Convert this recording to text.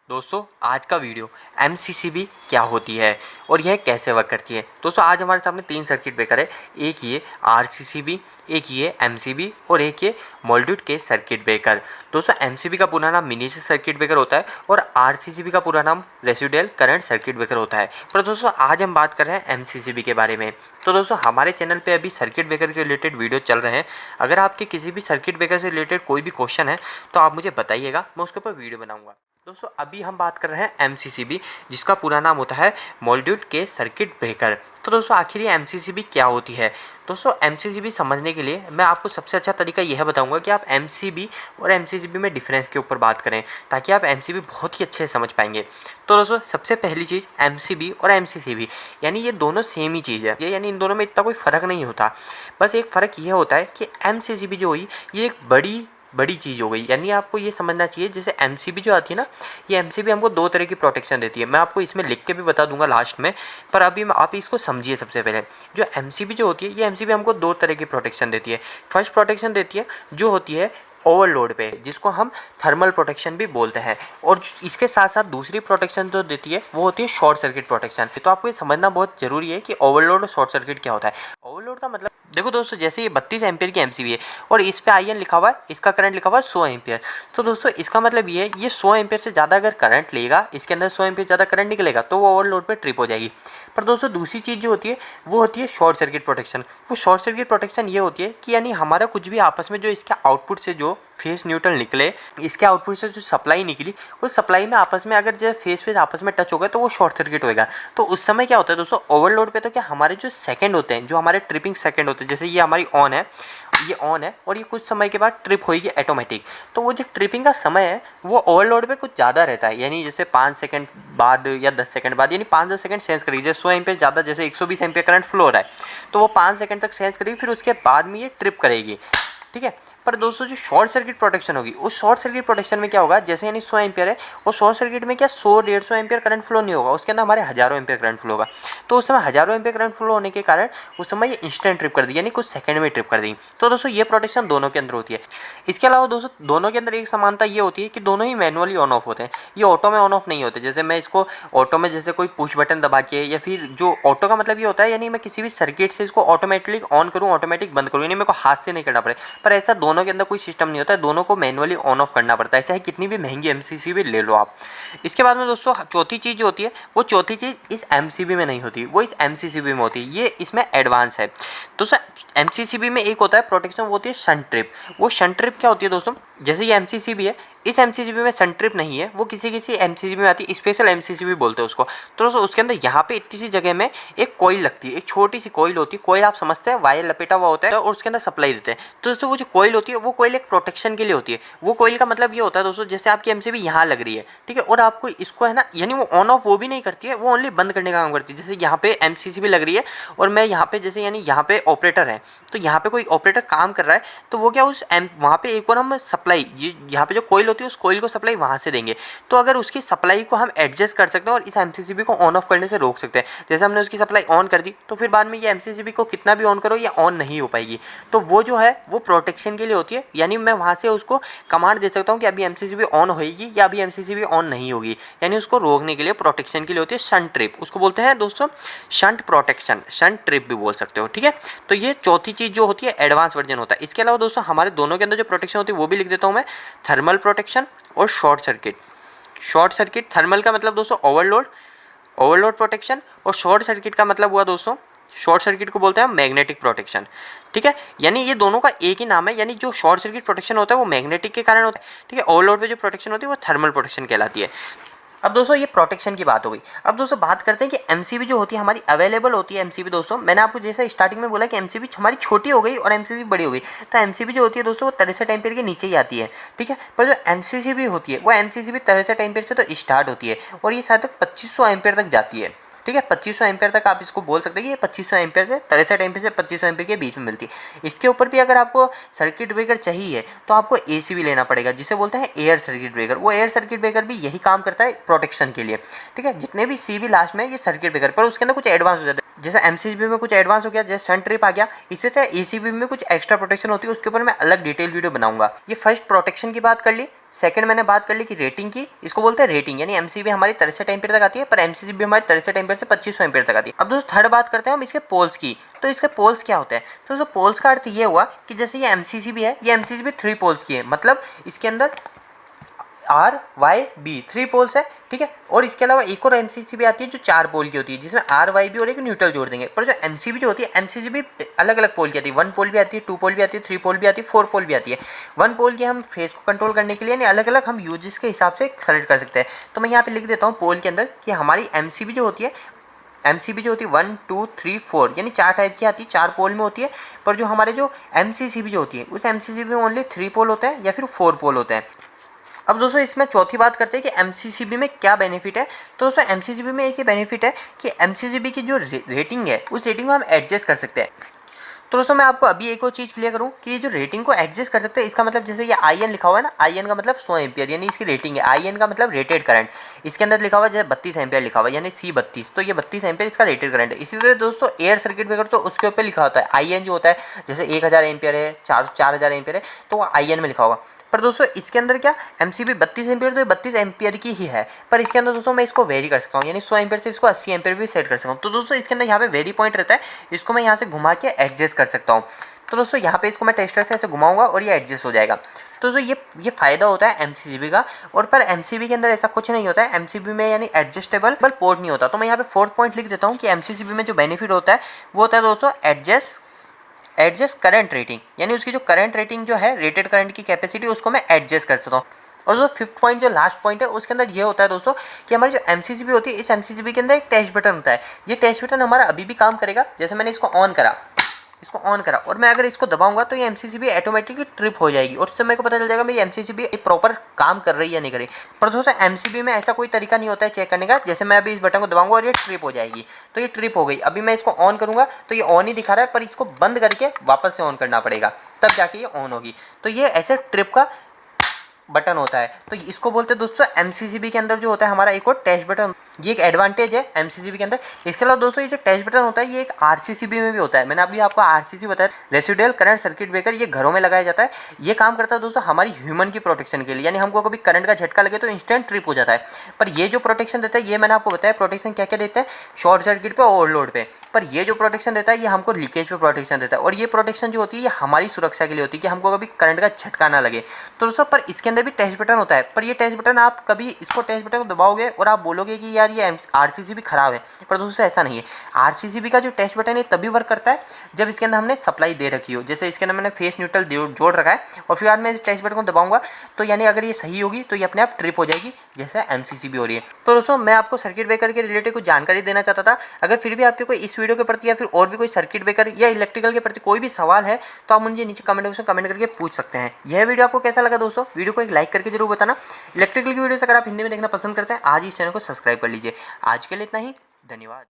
दोस्तों आज का वीडियो एमसीसीबी क्या होती है और यह कैसे वर्क करती है। दोस्तों आज हमारे सामने तीन सर्किट ब्रेकर है, एक ये आरसीसीबी, एक ये एमसीबी और एक ये मोल्ड्यूड के सर्किट ब्रेकर। दोस्तों एमसीबी का पूरा नाम मिनिएचर सर्किट ब्रेकर होता है और आरसीसीबी का पूरा नाम रेसिडुअल करंट सर्किट ब्रेकर होता है। पर दोस्तों आज हम बात कर रहे हैं एमसीसीबी के बारे में। तो दोस्तों हमारे चैनल पे अभी सर्किट ब्रेकर के रिलेटेड वीडियो चल रहे हैं। अगर आपके किसी भी सर्किट ब्रेकर से रिलेटेड कोई भी क्वेश्चन है तो आप मुझे बताइएगा, मैं उसके ऊपर वीडियो बनाऊंगा। दोस्तों अभी हम बात कर रहे हैं एमसीसीबी, जिसका पूरा नाम होता है मोल्ड्यूड के सर्किट ब्रेकर। तो दोस्तों आखिर ये एमसीसीबी क्या होती है। दोस्तों एमसीसीबी समझने के लिए मैं आपको सबसे अच्छा तरीका यह बताऊंगा कि आप एमसीबी और एमसीसीबी में डिफरेंस के ऊपर बात करें, ताकि आप एमसीबी बहुत ही अच्छे से समझ पाएंगे। तो दोस्तों सबसे पहली चीज़, एमसीबी और एमसीसीबी यानी ये दोनों सेम ही चीज़ है, यानी इन दोनों में इतना कोई फ़र्क नहीं होता। बस एक फ़र्क ये होता है कि एमसीसीबी जो हुई ये एक बड़ी चीज़ हो गई। यानी आपको ये समझना चाहिए, जैसे एमसीबी जो आती है ना, ये एमसीबी हमको दो तरह की प्रोटेक्शन देती है। मैं आपको इसमें लिख के भी बता दूंगा लास्ट में, पर अभी आप इसको समझिए। सबसे पहले जो एमसीबी जो होती है, ये एमसीबी हमको दो तरह की प्रोटेक्शन देती है। फर्स्ट प्रोटेक्शन देती है जो होती है ओवरलोड पे, जिसको हम थर्मल प्रोटेक्शन भी बोलते हैं। और इसके साथ साथ दूसरी प्रोटेक्शन जो देती है वो होती है शॉर्ट सर्किट प्रोटेक्शन। तो आपको ये समझना बहुत जरूरी है कि ओवरलोड और शॉर्ट सर्किट क्या होता है। ओवरलोड का मतलब देखो दोस्तों, जैसे ये 32 एम्पियर की एमसीबी है और इस पे आईएन लिखा हुआ है, इसका करंट लिखा हुआ है 100 एम्पियर। तो दोस्तों इसका मतलब ये है, ये 100 एम्पियर से ज़्यादा अगर करंट लेगा, इसके अंदर 100 एम्पियर ज़्यादा करंट निकलेगा तो वो ओवरलोड पे ट्रिप हो जाएगी। पर दोस्तों दूसरी चीज़ जो होती है वो होती है शॉर्ट सर्किट प्रोटेक्शन। वो शॉर्ट सर्किट प्रोटेक्शन ये होती है कि यानी हमारा कुछ भी आपस में जो इसके आउटपुट से जो फेस न्यूट्रल निकले, इसके आउटपुट से जो सप्लाई निकली, उस सप्लाई में आपस में अगर जो फेस आपस में टच होगा तो वो शॉर्ट सर्किट होगा। तो उस समय क्या होता है दोस्तों, ओवरलोड पे तो क्या हमारे जो सेकंड होते हैं, जो हमारे ट्रिपिंग सेकंड होते हैं, जैसे ये हमारी ऑन है, ये ऑन है और ये कुछ समय के बाद ट्रिप होगी ऑटोमेटिक। तो वो जो ट्रिपिंग का समय है वो ओवरलोड पे कुछ ज़्यादा रहता है। यानी जैसे 5 सेकंड बाद या 10 सेकंड बाद, यानी 5-10 सेकंड सेंस करेगी। जैसे 100 एम्पियर ज़्यादा, जैसे 120 एम्पियर करंट फ्लो हो रहा है तो वो 5 सेकंड तक सेंस करेगी, फिर उसके बाद में ये ट्रिप करेगी। ठीक है। पर दोस्तों जो शॉर्ट सर्किट प्रोटेक्शन होगी, उस शॉर्ट सर्किट प्रोटेक्शन में क्या होगा, जैसे यानी 100 एम्पियर है और शॉर्ट सर्किट में क्या 100-150 एम्पियर करंट फ्लो नहीं होगा, उसके अंदर हमारे हज़ारों एम्पियर करंट फ्लो होगा। तो उस समय हज़ारों एम्पियर करंट फ्लो होने के कारण उस समय ये इंस्टेंट ट्रिप कर दी, यानी कुछ सेकंड में ट्रिप कर दी। तो दोस्तों ये प्रोटेक्शन दोनों के अंदर होती है। इसके अलावा दोस्तों दोनों के अंदर एक समानता ये होती है कि दोनों ही मैनुअली ऑन ऑफ होते हैं, ये ऑटो में ऑन ऑफ नहीं होते। जैसे मैं इसको ऑटो में जैसे कोई पुश बटन दबा के, या फिर जो ऑटो का मतलब ये होता है यानी मैं किसी भी सर्किट से इसको ऑटोमेटिक ऑन करूँ, ऑटोमेटिक बंद करूँ, यानी मेरे को हाथ से नहीं करना पड़े। पर ऐसा दोनों के अंदर कोई सिस्टम नहीं होता है, दोनों को मैनुअली ऑन ऑफ करना पड़ता है, चाहे कितनी भी महंगी एमसीसीबी ले लो आप। इसके बाद में दोस्तों चौथी चीज़ जो होती है, वो चौथी चीज़ इस एमसीबी में नहीं होती, वो इस एमसीसीबी में होती है। ये इसमें एडवांस है। दोस्तों एमसीसीबी में एक होता है प्रोटेक्शन, वो होती है शंट ट्रिप। वो शंट ट्रिप क्या होती है दोस्तों, जैसे ये एमसीसीबी है, इस एमसीसीबी में शंट ट्रिप नहीं है, वो किसी किसी एमसीसीबी में आती है, स्पेशल एमसीसीबी बोलते हैं उसको। तो दोस्तों उसके अंदर यहाँ पे इतनी सी जगह में एक कॉइल लगती है, एक छोटी सी कॉइल होती है। कॉइल आप समझते हैं, वायर लपेटा हुआ होता है और उसके अंदर सप्लाई देते हैं। तो दोस्तों वो जो कॉइल होती है, वो कॉइल एक प्रोटेक्शन के लिए होती है। वो कॉइल का मतलब ये होता है दोस्तों, जैसे आपकी एमसीबी यहाँ लग रही है, ठीक है, और आपको इसको है ना, यानी वो ऑन ऑफ वो भी नहीं करती है, वो ओनली बंद करने का काम करती है। जैसे यहाँ पे एमसीसीबी लग रही है और मैं यहाँ पे जैसे यानी यहाँ पे ऑपरेटर है, तो यहाँ पे कोई ऑपरेटर काम कर रहा है, तो वो क्या उस वहाँ पे एक और हम सप्लाई, यहाँ पे जो कॉइल होती है उस कॉइल को सप्लाई वहाँ से देंगे। तो अगर उसकी सप्लाई को हम एडजस्ट कर सकते हैं और इस एमसीसीबी को ऑन ऑफ करने से रोक सकते हैं। जैसे हमने उसकी सप्लाई ऑन कर दी तो फिर बाद में ये एमसीसीबी को कितना भी ऑन करो ये ऑन नहीं हो पाएगी। तो वो जो है वो प्रोटेक्शन के लिए होती है, यानी मैं वहाँ से उसको कमांड दे सकता हूँ कि अभी एमसीसीबी ऑन होगी या अभी एमसीसीबी ऑन नहीं होगी, यानी उसको रोकने के लिए प्रोटेक्शन के लिए होती है शंट ट्रिप। उसको बोलते हैं दोस्तों शंट प्रोटेक्शन, शंट ट्रिप भी बोल सकते हो। ठीक है। तो ये चौथी चीज़ जो होती है एडवांस वर्जन होता है। इसके अलावा दोस्तों हमारे दोनों के अंदर जो प्रोटेक्शन होती है वो भी लिख देता हूँ मैं, थर्मल प्रोटेक्शन और short circuit. Short circuit, thermal का मतलब दोस्तों ओवरलोड, ओवरलोड प्रोटेक्शन, और शॉर्ट सर्किट का मतलब हुआ दोस्तों, शॉर्ट सर्किट को बोलते हैं मैग्नेटिक प्रोटेक्शन। ठीक है। यानी ये दोनों का एक ही नाम है, यानी जो शॉर्ट सर्किट प्रोटेक्शन होता है वो मैग्नेटिक के कारण होता है, ठीक है। ओवरलोड पे जो प्रोटेक्शन होती है वो थर्मल प्रोटेक्शन कहलाती है। अब दोस्तों ये प्रोटेक्शन की बात हो गई। अब दोस्तों बात करते हैं कि एमसीबी जो होती है हमारी अवेलेबल होती है। एमसीबी दोस्तों मैंने आपको जैसे स्टार्टिंग में बोला कि एमसीबी हमारी छोटी हो गई और एमसीबी बड़ी हो गई, तो एमसीबी जो होती है दोस्तों वो 63 एम्पीयर के नीचे ही आती है, ठीक है। पर जो एमसीसीबी होती है वो एमसीसीबी 63 एम्पीयर से तो स्टार्ट होती है और ये शायद 2500 एम्पीयर तक जाती है, ठीक है। 2500 एम्पीयर तक आप इसको बोल सकते हैं कि ये 2500 एम्पीयर से 63 एम्पीयर से 2500 एम्पीयर के बीच में मिलती है। इसके ऊपर भी अगर आपको सर्किट ब्रेकर चाहिए तो आपको एसी भी लेना पड़ेगा, जिसे बोलते हैं एयर सर्किट ब्रेकर। वो एयर सर्किट ब्रेकर भी यही काम करता है प्रोटेक्शन के लिए, ठीक है। जितने भी सी भी लास्ट में ये सर्किट ब्रेकर, पर उसके अंदर कुछ एडवांस हो जाता है। जैसे एमसीबी में कुछ एडवांस हो गया, जैसे सन ट्रिप आ गया, इसी तरह एसीबी में कुछ एक्स्ट्रा प्रोटेक्शन होती है, उसके ऊपर मैं अलग डिटेल वीडियो बनाऊंगा। ये फर्स्ट प्रोटेक्शन की बात कर ली। सेकंड मैंने बात कर ली कि रेटिंग की, इसको बोलते हैं रेटिंग, यानी एमसीबी हमारी 63 एम्पीयर तक आती है, पर एमसीबी हमारी 63 एम्पीयर से 2500 एम्पीयर तक आती है। अब दोस्तों थर्ड बात करते हैं हम इसके पोल्स की। तो इसके पोल्स क्या होते हैं? तो दोस्तों पोल्स का अर्थ ये हुआ कि जैसे ये एमसीबी है, ये एमसीबी 3 पोल्स की है, मतलब इसके अंदर आर वाई बी 3 पोल्स है, ठीक है। और इसके अलावा एक और एमसीबी आती है जो 4 पोल की होती है, जिसमें आर वाई बी और एक न्यूट्रल जोड़ देंगे। पर जो एमसीबी जो होती है, एमसीबी अलग अलग पोल की आती है, 1 पोल भी आती है, 2 पोल भी आती है, 3 पोल भी आती है, 4 पोल भी आती है। 1 पोल की हम फेस को कंट्रोल करने के लिए यानी अलग अलग हम यूजेस के हिसाब से सेलेक्ट कर सकते हैं। तो मैं यहाँ पे लिख देता हूँ पोल के अंदर कि हमारी एमसीबी जो होती है, एमसीबी जो होती है 1 2 3 4 यानी 4 टाइप की आती है, 4 पोल में होती है। पर जो हमारे जो एमसीबी जो होती है, उस एमसीबी में ओनली 3 पोल होते हैं या फिर 4 पोल होते हैं। अब दोस्तों इसमें चौथी बात करते हैं कि एमसीबी में क्या बेनिफिट है। तो दोस्तों एमसीबी में एक ही बेनिफिट है कि एमसीबी की जो रेटिंग है, उस रेटिंग को हम एडजस्ट कर सकते हैं। तो दोस्तों मैं आपको अभी एक और चीज़ क्लियर करूं कि ये जो रेटिंग को एडजस्ट कर सकते हैं, इसका मतलब जैसे ये आई लिखा हुआ है ना, आई का मतलब 100 एम्पियर यानी इसकी रेटिंग है। आई का मतलब रेटेड करंट, इसके अंदर लिखा हुआ है जैसे 32 एम्पियर लिखा हुआ है यानी C32, तो ये 32 एम्पियर इसका रेटेड करंट है। इसी तरह दोस्तों एयर सर्किट ब्रेकर, तो उसके ऊपर लिखा होता है आई जो होता है, जैसे 1000 एम्पियर है, 4000 एम्पियर है, तो वो आई में लिखा होगा। पर दोस्तों इसके अंदर क्या एमसीबी 32 एम्पियर, तो ये 32 एम्पियर की ही है, पर इसके अंदर दोस्तों मैं इसको वेरी कर सकता हूँ, यानी 100 एम्पियर से इसको 80 एम्पियर भी सेट कर सकता हूँ। तो दोस्तों इसके अंदर यहाँ पे वेरी पॉइंट रहता है, इसको मैं यहाँ से घुमा के एडजस्ट कर सकता हूँ। तो दोस्तों यहाँ पे इसको मैं टेस्टर से ऐसे घुमाऊंगा और ये एडजस्ट हो जाएगा। तो दोस्तों ये फ़ायदा होता है एमसीबी का। और पर एमसीबी के अंदर ऐसा कुछ नहीं होता है, एमसीबी में यानी एडजस्टेबल पोर्ट नहीं होता। तो मैं यहाँ पे फोर्थ पॉइंट लिख देता हूँ कि एमसीबी में जो बेनिफिट होता है वो होता है दोस्तों एडजस्ट करंट रेटिंग, यानी उसकी जो करंट रेटिंग जो है, रेटेड करंट की कैपेसिटी, उसको मैं एडजस्ट कर सकता हूँ। और जो फिफ्थ पॉइंट जो लास्ट पॉइंट है, उसके अंदर ये होता है दोस्तों कि हमारी जो एमसीबी होती है, इस एमसीबी के अंदर एक टेस्ट बटन होता है। ये टेस्ट बटन हमारा अभी भी काम करेगा। जैसे मैंने इसको ऑन करा और मैं अगर इसको दबाऊंगा तो ये एमसीबी ऑटोमेटिकली ट्रिप हो जाएगी और उससे मेरे को पता चल जाएगा मेरी एमसीबी प्रॉपर काम कर रही है या नहीं कर रही। पर दोस्तों एमसीबी में ऐसा कोई तरीका नहीं होता है चेक करने का। जैसे मैं अभी इस बटन को दबाऊंगा और ये ट्रिप हो जाएगी, तो ये ट्रिप हो गई। अभी मैं इसको ऑन करूंगा तो ये ऑन ही दिखा रहा है, पर इसको बंद करके वापस से ऑन करना पड़ेगा, तब जाके ये ऑन होगी। तो ये ऐसे ट्रिप का बटन होता है। तो इसको बोलते हैं दोस्तों एमसीबी के अंदर जो होता है हमारा एक और टेस्ट बटन, ये एक एडवांटेज है एमसीबी के अंदर। इसके अलावा दोस्तों ये जो टेस्ट बटन होता है ये एक आरसीसीबी में भी होता है। मैंने अभी आपको आरसीसी बताया, रेसिडुअल करंट सर्किट ब्रेकर, ये घरों में लगाया जाता है। ये काम करता है दोस्तों हमारी ह्यूमन की प्रोटेक्शन के लिए, यानी हमको कभी करंट का झटका लगे तो इंस्टेंट ट्रिप हो जाता है। पर ये जो प्रोटेक्शन देता है, ये मैंने आपको बताया प्रोटेक्शन क्या क्या देता है, शॉर्ट सर्किट पे, ओवरलोड पे। पर ये जो प्रोटेक्शन देता है ये हमको लीकेज पे प्रोटेक्शन देता है। और ये प्रोटेक्शन जो होती है ये हमारी सुरक्षा के लिए होती है कि हमको कभी करंट का झटका ना लगे। तो दोस्तों पर इसके अंदर भी टेस्ट बटन होता है, पर ये टेस्ट बटन आप कभी इसको टेस्ट बटन को दबाओगे और आप बोलोगे कि यार ये आरसीसीबी खराब है, पर दोस्तों ऐसा नहीं है। आरसीसीबी का जो टेस्ट बटन है तभी वर्क करता है जब इसके अंदर हमने सप्लाई दे रखी हो। जैसे इसके अंदर मैंने फेस न्यूट्रल जोड़ रखा है और फिर बाद में इस टेस्ट बटन को दबाऊंगा तो यानी अगर ये सही होगी तो ये अपने आप ट्रिप हो जाएगी, जैसे एमसीसीबी हो रही है। तो दोस्तों मैं आपको सर्किट ब्रेकर के रिलेटेड कुछ जानकारी देना चाहता था। अगर फिर भी आपके कोई इस वीडियो के प्रति या फिर और भी कोई सर्किट ब्रेकर या इलेक्ट्रिकल के प्रति कोई भी सवाल है तो आप मुझे नीचे कमेंट बॉक्स में कमेंट करके पूछ सकते हैं। यह वीडियो आपको कैसा लगा दोस्तों, वीडियो को एक लाइक करके जरूर बताना। इलेक्ट्रिकल की वीडियोस अगर आप हिंदी में देखना पसंद करते हैं आज ही इस चैनल को सब्सक्राइब कर लीजिए। आज के लिए इतना ही, धन्यवाद।